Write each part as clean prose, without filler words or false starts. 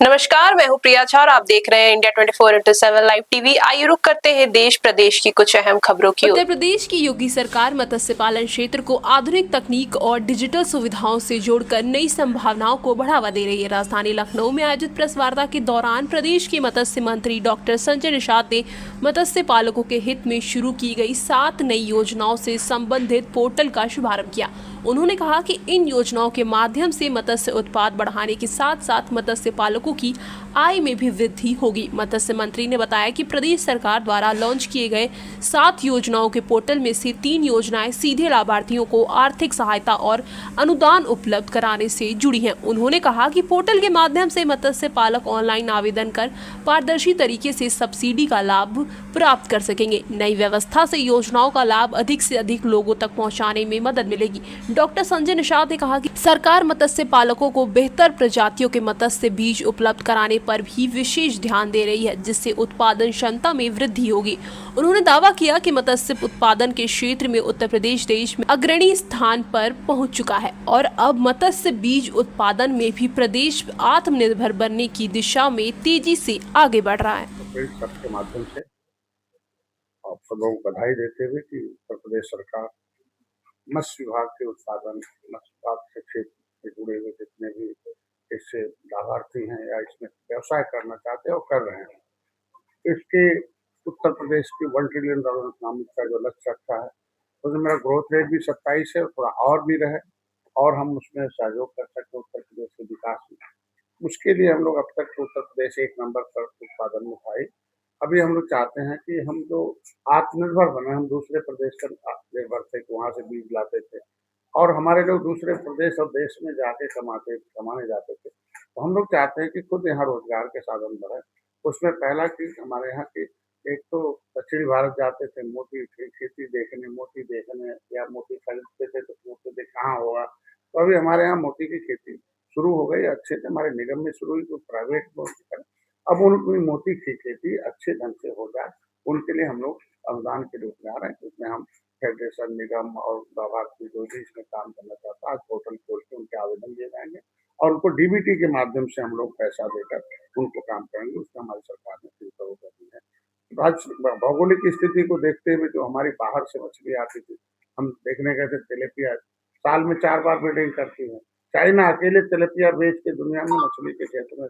नमस्कार, मैं हूँ प्रिया झा और आप देख रहे हैं इंडिया 24/7 लाइव टीवी। आइए रुक करते हैं देश प्रदेश की कुछ अहम खबरों की ओर। उत्तर प्रदेश की योगी सरकार मत्स्य पालन क्षेत्र को आधुनिक तकनीक और डिजिटल सुविधाओं से जोड़कर नई संभावनाओं को बढ़ावा दे रही है। राजधानी लखनऊ में आयोजित प्रेस वार्ता के दौरान प्रदेश के मत्स्य मंत्री डॉक्टर संजय निषाद ने मत्स्य पालकों के हित में शुरू की गई 7 नई योजनाओं से संबंधित पोर्टल का शुभारंभ किया। उन्होंने कहा कि इन योजनाओं के माध्यम से मत्स्य उत्पाद बढ़ाने के साथ साथ मत्स्य पालकों की आय में भी वृद्धि होगी। मत्स्य मंत्री ने बताया कि प्रदेश सरकार द्वारा लॉन्च किए गए 7 योजनाओं के पोर्टल में से 3 योजनाएं सीधे लाभार्थियों को आर्थिक सहायता और अनुदान उपलब्ध कराने से जुड़ी हैं। उन्होंने कहा कि पोर्टल के माध्यम से मत्स्य पालक ऑनलाइन आवेदन कर पारदर्शी तरीके से सब्सिडी का लाभ प्राप्त कर सकेंगे। नई व्यवस्था से योजनाओं का लाभ अधिक से अधिक लोगों तक पहुंचाने में मदद मिलेगी। डॉक्टर संजय निषाद ने कहा कि सरकार मत्स्य पालकों को बेहतर प्रजातियों के मत्स्य बीज उपलब्ध कराने पर भी विशेष ध्यान दे रही है, जिससे उत्पादन क्षमता में वृद्धि होगी। उन्होंने दावा किया कि मत्स्य उत्पादन के क्षेत्र में उत्तर प्रदेश देश में अग्रणी स्थान पर पहुंच चुका है और अब मत्स्य बीज उत्पादन में भी प्रदेश आत्मनिर्भर बनने की दिशा में तेजी से आगे बढ़ रहा है। के माध्यम से आप सब लोगों को बधाई देते हुए कि उत्तर प्रदेश सरकार मत्स्य विभाग के उत्पादन, मत्स्य विभाग से क्षेत्र से जुड़े हुए जितने भी इससे लाभार्थी हैं या इसमें व्यवसाय करना चाहते हैं और कर रहे हैं। इसके उत्तर प्रदेश की $1 ट्रिलियन इकोनॉमी का जो लक्ष्य रखा है, उसमें मेरा ग्रोथ रेट भी 27 है, थोड़ा और भी रहे और हम उसमें सहयोग कर सकते हैं उत्तर प्रदेश के विकास में। उसके लिए हम लोग अब तक उत्तर प्रदेश 1 नंबर पर उत्पादन में था। अभी हम लोग चाहते हैं कि हम जो आत्मनिर्भर बने, हम दूसरे प्रदेश पर निर्भर थे कि वहाँ से बीज लाते थे और हमारे लोग दूसरे प्रदेश और देश में जाके कमाने जाते थे। तो हम लोग चाहते हैं कि खुद यहाँ रोजगार के साधन बढ़े। उसमें पहला चीज हमारे यहाँ की एक तो दक्षिणी भारत जाते थे मोती की खेती देखने, मोती देखने या मोती खरीदते थे तो सोचते थे कहाँ होगा। तो अभी हमारे यहाँ मोती की खेती शुरू हो गई अच्छे से, हमारे निगम में शुरू हुई तो प्राइवेट में। अब उनकी मोती की खेती अच्छे ढंग से हो जाए, उनके लिए हम लोग अनुदान के रूप में आ रहे हैं। उसमें हम फेडरेशन, निगम और लाभार्थी जो भी इसमें काम करना चाहता है आज पोर्टल खोल के उनके आवेदन दिए जाएंगे और उनको डीबीटी के माध्यम से हम लोग पैसा देकर उनको काम करेंगे। उसमें हमारी सरकार ने 3 करोड़ दी है। भौगोलिक स्थिति को देखते हुए जो हमारी बाहर से मछली आती थी, हम देखने गए थे तिलपिया साल में 4 बार ब्रीडिंग करती है। चाइना अकेले तिलपिया बेच के दुनिया में मछली के क्षेत्र में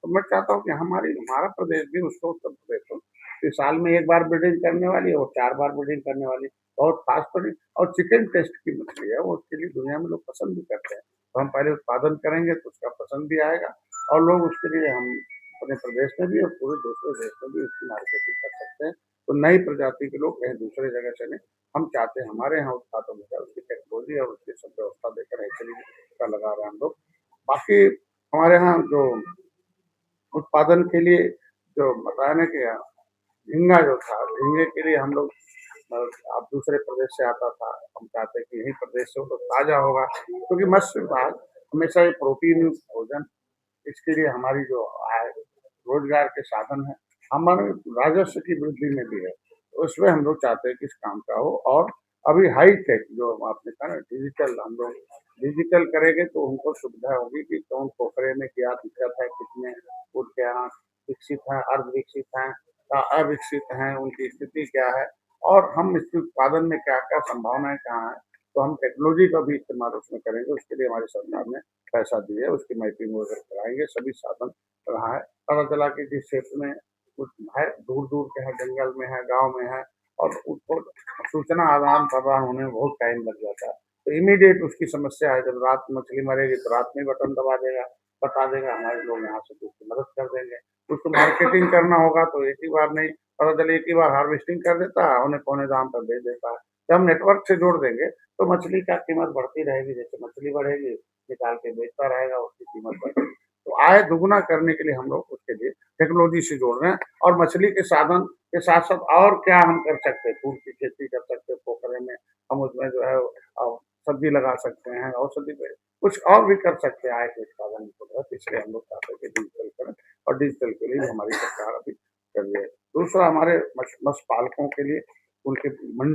तो मैं चाहता हूँ कि हमारा प्रदेश भी उसको उत्तर प्रदेश हो कि साल में 1 बार ब्रीडिंग करने वाली है और 4 बार ब्रीडिंग करने वाली बहुत फास्ट ब्रीडिंग और चिकन टेस्ट की मछली है, वो उसके लिए दुनिया में लोग पसंद भी करते हैं। तो हम पहले उत्पादन करेंगे तो उसका पसंद भी आएगा और लोग उसके लिए हम अपने प्रदेश में भी और पूरे दूसरे देश में भी उसकी मार्केटिंग कर सकते हैं। तो नई प्रजाति के लोग कहीं दूसरे जगह से नहीं, हम चाहते हैं हमारे यहाँ उत्पादन हो जाए, उसकी टेक्नोलॉजी और उसकी सब व्यवस्था देकर एक्चुअली का लगा रहे हैं हम लोग। बाकी हमारे यहाँ जो उत्पादन के लिए जो बताया ना कि झींगा जो था, झींगे के लिए हम लोग अब दूसरे प्रदेश से आता था, हम चाहते हैं कि यही प्रदेश से हो तो ताज़ा होगा क्योंकि मत्स्य विभाग हमेशा ये प्रोटीन भोजन इसके लिए हमारी जो आय रोजगार के साधन है, हमारे राजस्व की वृद्धि में भी है। तो उसमें हम लोग चाहते हैं कि इस काम का हो और अभी हाई टेक जो आपने कहा ना डिजिटल, हम लोग डिजिटल करेंगे तो उनको सुविधा होगी कि कौन पोखरे में क्या दिक्कत है, कितने उनके यहाँ विकसित हैं, अर्ध विकसित हैं, अविकसित हैं, उनकी स्थिति क्या है और हम इसके उत्पादन में क्या-क्या संभावनाएँ कहाँ हैं। तो हम टेक्नोलॉजी का भी इस्तेमाल उसमें करेंगे, उसके लिए हमारी सरकार ने पैसा दिया है, उसकी मैपिंग वगैरह कराएँगे, सभी साधन रहा है। पता चला कि जिस क्षेत्र में कुछ है, दूर-दूर के हैं, जंगल में है, गाँव में है और उसको सूचना आदान-प्रदान होने में बहुत टाइम लग जाता है। तो इमीडिएट उसकी समस्या है, जब रात में मछली मरेगी तो रात में बटन दबा देगा, बता देगा, हमारे लोग यहाँ से उसकी मदद कर देंगे। उसको मार्केटिंग करना होगा तो एक ही बार नहीं, पता चले एक ही बार हार्वेस्टिंग कर देता है, औने-पौने दाम पर बेच देता है। जब हम नेटवर्क से जोड़ देंगे तो मछली का कीमत बढ़ती रहेगी, जैसे मछली बढ़ेगी, निकाल के बेचता रहेगा, उसकी कीमत बढ़ेगी। तो आय दुगुना करने के लिए हम लोग उसके लिए टेक्नोलॉजी से जोड़ रहे हैं और मछली के साधन के साथ-साथ और क्या हम कर सकते हैं, फूल की खेती कर सकते हैं पोखरे में, हम उसमें जो है सब्जी लगा सकते हैं, औषधि पे कुछ और भी कर सकते हैं आय के उत्पादन की तरफ, इसलिए हम लोग चाहते हैं कि डिजिटल करें और डिजिटल के लिए हमारी सरकार अभी कर रही है। दूसरा हमारे मत्स्य पालकों के लिए उनके मंडी